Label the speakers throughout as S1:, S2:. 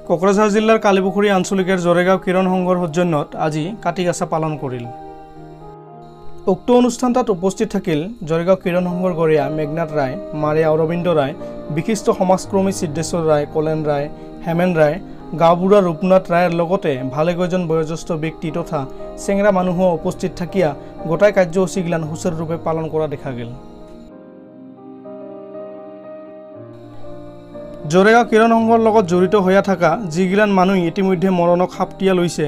S1: কোকৰাঝাৰ জিলাৰ কালিপুখুৰী আঞ্চলিকৰ জৰেগাঁও কিৰণ সংঘৰ সৌজন্যত আজি কাটিগাছা পালন কৰিল। উক্ত অনুষ্ঠানটোত উপস্থিত থাকিল জৰেগাঁও কিৰণ সংঘৰ গৰিয়া মেঘনাথ ৰায়, মাৰিয়া অৰবিন্দ ৰায়, বিশিষ্ট সমাজকৰ্মী সিদ্ধেশ্বৰ ৰায়, কলেন ৰায়, হেমেন ৰায়, গাঁওবুঢ়া ৰূপনাথ ৰায়ৰ লগতে ভালেকেইজন বয়োজ্যেষ্ঠ ব্যক্তি তথা চেংৰা মানুহো উপস্থিত থাকিয়া গোটাই কাৰ্যসূচীগিলান সুচাৰুৰূপে পালন কৰা দেখা গেল। জৰেগাঁও কিৰণ সংঘৰ লগত জড়িত হৈ থকা যিগিলান মানুহ ইতিমধ্যে মৰণক সাপটিয়া লৈছে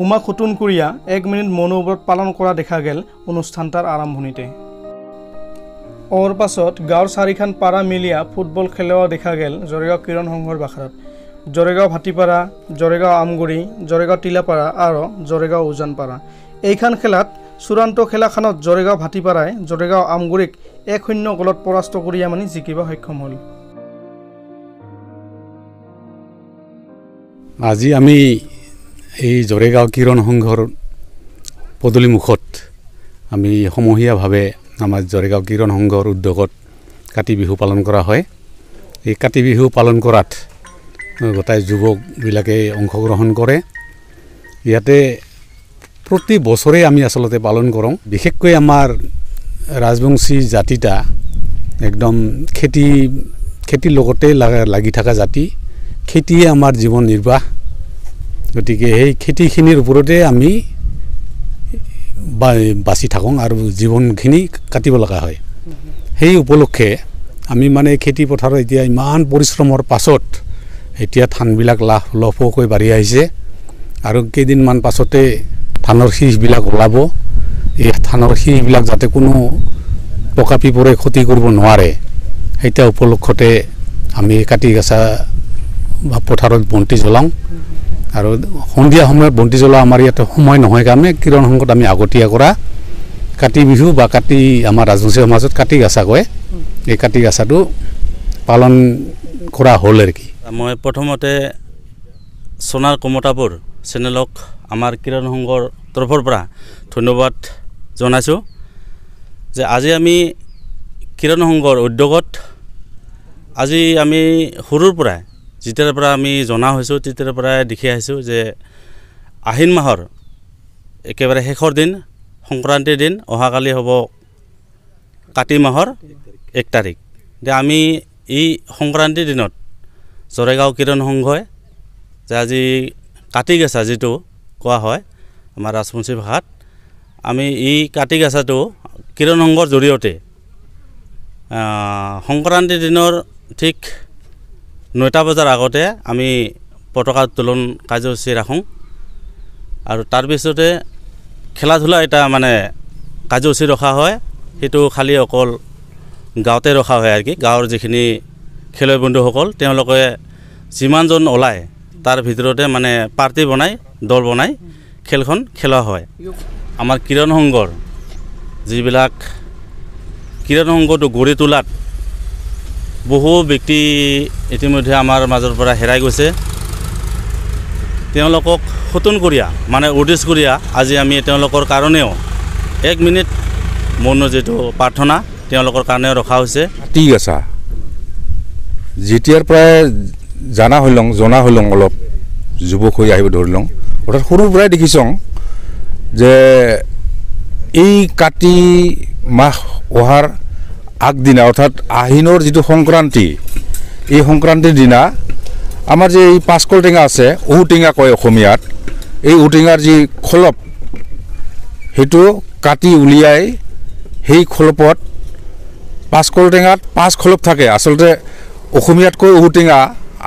S1: উমা খুতুনকুৰীয়া 1 মিনিট মৌনব্ৰত পালন কৰা দেখা গেল অনুষ্ঠানটাৰ আৰম্ভণিতে। অৰ পাছত গাঁৱৰ 4খন পাৰা মিলিয়া ফুটবল খেলোৱা দেখা গেল জৰেগাঁও কিৰণ সংঘৰ বাখাৰত। জৰেগাঁও ভাটিপাৰা, জৰেগাঁও আমগুৰি, জৰেগাঁও টিলাপাৰা আৰু জৰেগাঁও উজানপাৰা। এইখন খেলাত চূড়ান্ত খেলাখনত জৰেগাঁও ভাটিপাৰাই জৰেগাঁও আমগুৰিক 1-0 গলত পৰাস্ত কৰি জিকিব সক্ষম হ'ল।
S2: আজি আমি এই জৰেগাঁও কিৰণ সংঘৰ পদূলিমুখত আমি সমূহীয়াভাৱে আমাৰ জৰেগাঁও কিৰণ সংঘৰ উদ্যোগত কাতি বিহু পালন কৰা হয়। এই কাতি বিহু পালন কৰাত গোটাই যুৱকবিলাকে অংশগ্ৰহণ কৰে। ইয়াতে প্ৰতি বছৰে আমি আচলতে পালন কৰোঁ। বিশেষকৈ আমাৰ ৰাজবংশী জাতিটা একদম খেতিৰ লগতে লাগি থকা জাতি। খেতিয়ে আমাৰ জীৱন নিৰ্বাহ। গতিকে সেই খেতিখিনিৰ ওপৰতে আমি বাচি থাকোঁ আৰু জীৱনখিনি কাটিব লগা হয়। সেই উপলক্ষে আমি খেতি পথাৰত এতিয়া ইমান পৰিশ্ৰমৰ পাছত এতিয়া ধানবিলাক লহপহকৈ বাঢ়ি আহিছে আৰু কেইদিনমান পাছতে ধানৰ শীষবিলাক ওলাব। এই ধানৰ শীষবিলাক যাতে কোনো পকা পিপৰে ক্ষতি কৰিব নোৱাৰে সেইটা উপলক্ষতে আমি কাটিগাছা পথাৰত বন্তি জ্বলাওঁ আৰু সন্ধিয়া সময়ত বন্তি জ্বলোৱা আমাৰ ইয়াতে সময় নহয় কাৰণে কিৰণ সংঘত আমি আগতীয়া কৰা কাতি বিহু বা কাতি আমাৰ ৰাজবংশী সমাজত কাটিগাছা কয়। এই কাটিগাছাটো পালন কৰা হ'ল আৰু কি।
S3: মই প্ৰথমতে সোণাৰ কমতাপুৰ চেনেলক আমাৰ কিৰণ সংঘৰ তৰফৰ পৰা ধন্যবাদ জনাইছোঁ যে আজি আমি কিৰণ সংঘৰ উদ্যোগত আজি আমি সৰুৰ পৰাই যেতিয়াৰ পৰা আমি জনা হৈছোঁ তেতিয়াৰ পৰাই দেখি আহিছোঁ যে আহিন মাহৰ একেবাৰে শেষৰ দিন সংক্ৰান্তিৰ দিন অহাকালি হ'ব কাতি মাহৰ 1 তাৰিখ। যে আমি এই সংক্ৰান্তিৰ দিনত জৰেগাঁও কিৰণ সংঘই যে আজি কাটিগাছা যিটো কোৱা হয় আমাৰ ৰাজবংশী ভাষাত, আমি এই কাটিগাছাটো কিৰণ সংঘৰ জৰিয়তে সংক্ৰান্তিৰ দিনৰ ঠিক 9টা বজাৰ আগতে আমি পতাকা উত্তোলন কাৰ্যসূচী ৰাখোঁ আৰু তাৰপিছতে খেলা ধূলা এটা কাৰ্যসূচী ৰখা হয়। সেইটো খালি অকল গাঁৱতে ৰখা হয় আৰু কি। গাঁৱৰ যিখিনি খেলুৱৈ বন্ধুসকল তেওঁলোকে যিমানজন ওলায় তাৰ ভিতৰতে পাৰ্টি বনাই দল বনাই খেলখন খেলোৱা হয়। আমাৰ কিৰণ সংঘৰ যিবিলাক কিৰণ সংঘটো গঢ়ি তোলাত বহু ব্যক্তি ইতিমধ্যে আমাৰ মাজৰ পৰা হেৰাই গৈছে। তেওঁলোকক সতোনকৰীয়া উদ্দেশ্যকৰীয়া আজি আমি তেওঁলোকৰ কাৰণেও 1 মিনিট মৌন যিটো প্ৰাৰ্থনা তেওঁলোকৰ কাৰণেও ৰখা হৈছে।
S4: কাটিগাছা যেতিয়াৰ পৰাই জনা হলং অলপ যুৱক হৈ আহিব ধৰিলং, অৰ্থাৎ সৰুৰ পৰাই দেখিছোঁ যে এই কাতি মাহ অহাৰ আগদিনা অৰ্থাৎ আহিনৰ যিটো সংক্ৰান্তি, এই সংক্ৰান্তিৰ দিনা আমাৰ যে এই পাঁচকল টেঙা আছে, ঔটেঙা কয় অসমীয়াত, এই ঔটেঙাৰ যি খলপ সেইটো কাটি উলিয়াই সেই খলপত পাঁচকল টেঙাত 5 খলপ থাকে। আচলতে অসমীয়াত কয় ঔটেঙা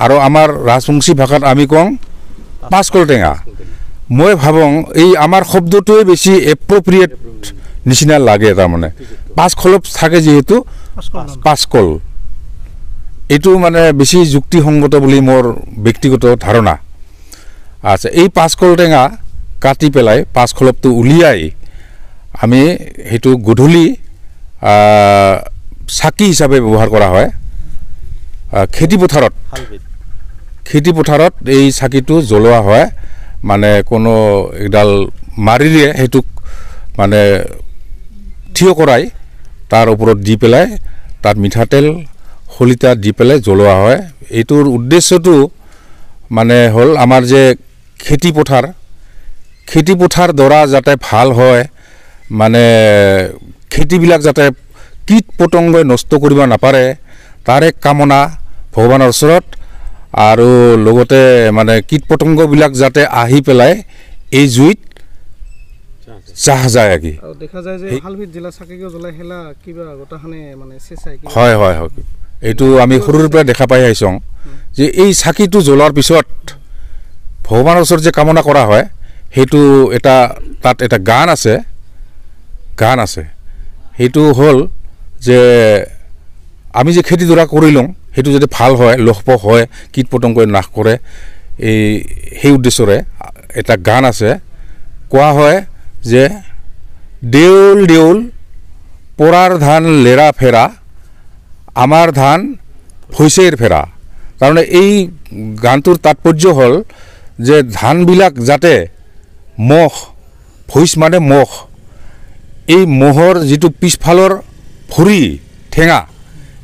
S4: আৰু আমাৰ ৰাজবংশী ভাষাত আমি কওঁ পাঁচকল টেঙা। মই ভাবোঁ এই আমাৰ শব্দটোৱে বেছি এপ্ৰপ্ৰিয়েট নিচিনা লাগে। তাৰমানে 5 খলপ থাকে যিহেতু পাঁচকল, এইটো বেছি যুক্তিসংগত বুলি মোৰ ব্যক্তিগত ধাৰণা আছে। এই পাঁচকল টেঙা কাটি পেলাই 5 খলপটো উলিয়াই আমি সেইটো গধূলি চাকি হিচাপে ব্যৱহাৰ কৰা হয়। খেতি পথাৰত এই চাকিটো জ্বলোৱা হয়। কোনো এডাল মাৰিৰে সেইটোক থিয় কৰাই তাৰ ওপৰত দি পেলাই তাত মিঠাতেল শলিতা দি পেলাই জ্বলোৱা হয়। এইটোৰ উদ্দেশ্যটো মানে হ'ল আমাৰ যে খেতি পথাৰ দৰা যাতে ভাল হয়, মানে খেতিবিলাক যাতে কীট পতংগই নষ্ট কৰিব নাপাৰে, তাৰে কামনা ভগৱানৰ ওচৰত। আৰু লগতে মানে কীট পতংগবিলাক যাতে আহি পেলাই এই জুইত চাহ যায় আর কি।
S1: আৰু দেখা যায় যে হালভিত জিলা চাকিকে জ্বলাই হেলা কিবা গোটাখানে মানে চেঁচাই
S4: হয় হয় হয়, এইটো আমি সৰুৰ পৰা দেখা পাই আহিছোঁ যে এই চাকিটো জ্বলোৱাৰ পিছত ভগৱানৰ ওচৰত যে কামনা কৰা হয়, সেইটো তাত এটা গান আছে, সেইটো হ'ল যে আমি যে খেতিডৰা কৰি লওঁ সেইটো যদি ভাল হয়, লহপহ হয়, কীট পতংগই নাশ কৰে, সেই উদ্দেশ্যৰে এটা গান আছে। কোৱা হয় যে দেউল দেউল পৰাৰ ধান লেৰা ফেৰা, আমাৰ ধান ভৈছেৰ ফেৰা। তাৰমানে এই গানটোৰ তাৎপৰ্য হ'ল যে ধানবিলাক যাতে ভৈছ মানে মহ, এই মহৰ যিটো পিছফালৰ ভৰি ঠেঙা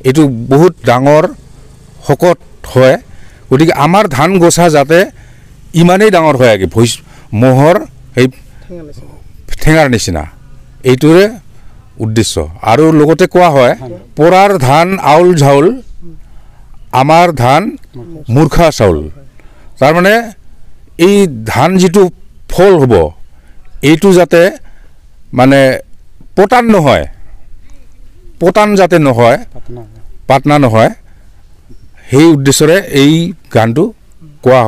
S4: এইটো বহুত ডাঙৰ শকত হয়, গতিকে আমাৰ ধান গছা যাতে ইমানেই ডাঙৰ হয় আৰু ভৈছ মহৰ সেই ঠেঙাৰ নিচিনা, এইটোৰে উদ্দেশ্য। আৰু লগতে কোৱা হয় পৰাৰ ধান আউল ঝাউল, আমাৰ ধান মূৰ্খা চাউল। তাৰমানে এই ধান যিটো ফল হ'ব এইটো যাতে মানে পতান যাতে নহয়, পাতনা নহয়, সেই উদ্দেশ্যৰে এই গানটো কোৱা হয়।